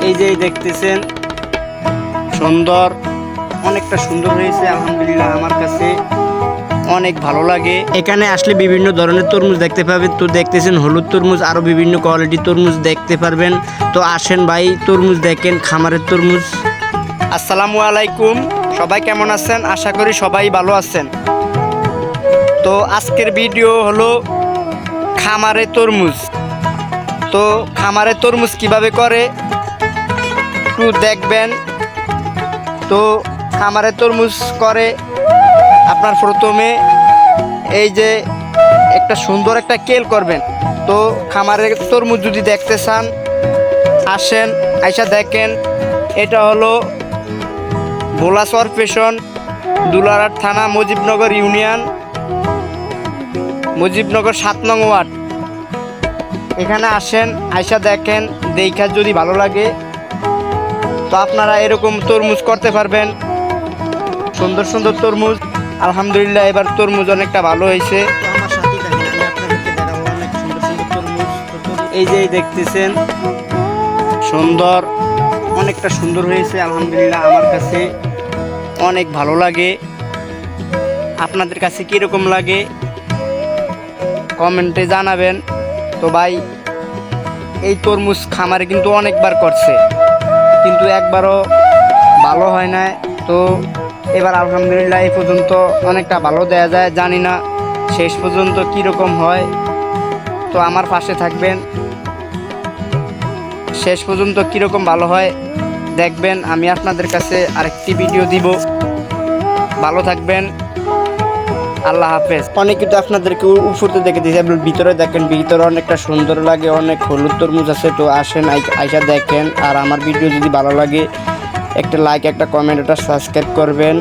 এই যে দেখতেছেন সুন্দর, অনেকটা সুন্দর হয়েছে আলহামদুলিল্লাহ। আমার কাছে অনেক ভালো লাগে। এখানে আসলে বিভিন্ন ধরনের তরমুজ দেখতে পাবেন। তো দেখতেছেন হলুদ তরমুজ, আরো বিভিন্ন কোয়ালিটির তরমুজ দেখতে পারবেন। তো আসেন ভাই, তরমুজ দেখেন, খামারের তরমুজ। আসসালামু আলাইকুম, সবাই কেমন আছেন? আশা করি সবাই ভালো আছেন। তো আজকের ভিডিও হলো খামারের তরমুজ। তো খামারের তরমুজ কিভাবে করে একটু দেখবেন। তো খামারের তরমুজ করে আপনার প্রথমে এই যে একটা সুন্দর একটা কেল করবেন। তো খামারের তরমুজ যদি দেখতে চান আসেন, আইসা দেখেন। এটা হলো ভোলা চরপেশন, দুলারাট থানা, মুজিবনগর ইউনিয়ন, মুজিবনগর 7 নং ওয়ার্ড। এখানে আসেন, আইসা দেখেন, দেখা যদি ভালো লাগে তো আপনারা এরকম তরমুজ করতে পারবেন। সুন্দর সুন্দর তরমুজ আলহামদুলিল্লাহ। এবার তরমুজ অনেকটা ভালো হয়েছে। আমার সাথেই থাকেন, আমি আপনাদেরকে দেখাবো অনেক সুন্দর সুন্দর তরমুজ। এই যে দেখতেছেন সুন্দর, অনেকটা সুন্দর হয়েছে আলহামদুলিল্লাহ। আমার কাছে অনেক ভালো লাগে। আপনাদের কাছে কীরকম লাগে কমেন্টে জানাবেন। তো ভাই, এই তরমুজ খামারে কিন্তু অনেকবার করছে, কিন্তু একবারও ভালো হয় না। তো এবার আলহামদুলিল্লাহ এই পর্যন্ত অনেকটা ভালো দেয়া যায়। জানি না শেষ পর্যন্ত কীরকম হয়। তো আমার পাশে থাকবেন, শেষ পর্যন্ত কীরকম ভালো হয় দেখবেন। আমি আপনাদের কাছে আরেকটি ভিডিও দিব। ভালো থাকবেন, আল্লাহ হাফেজ। অনেকে তো আপনাদেরকে উপরতে দেখে দিয়েছে, ভিতরে দেখেন, ভিতরে অনেকটা সুন্দর লাগে, অনেক হলুদ তরমুজ আছে। তো আসেন, আইসা দেখেন। আর আমার ভিডিও যদি ভালো লাগে একটা লাইক, একটা কমেন্ট, একটা সাবস্ক্রাইব করবেন।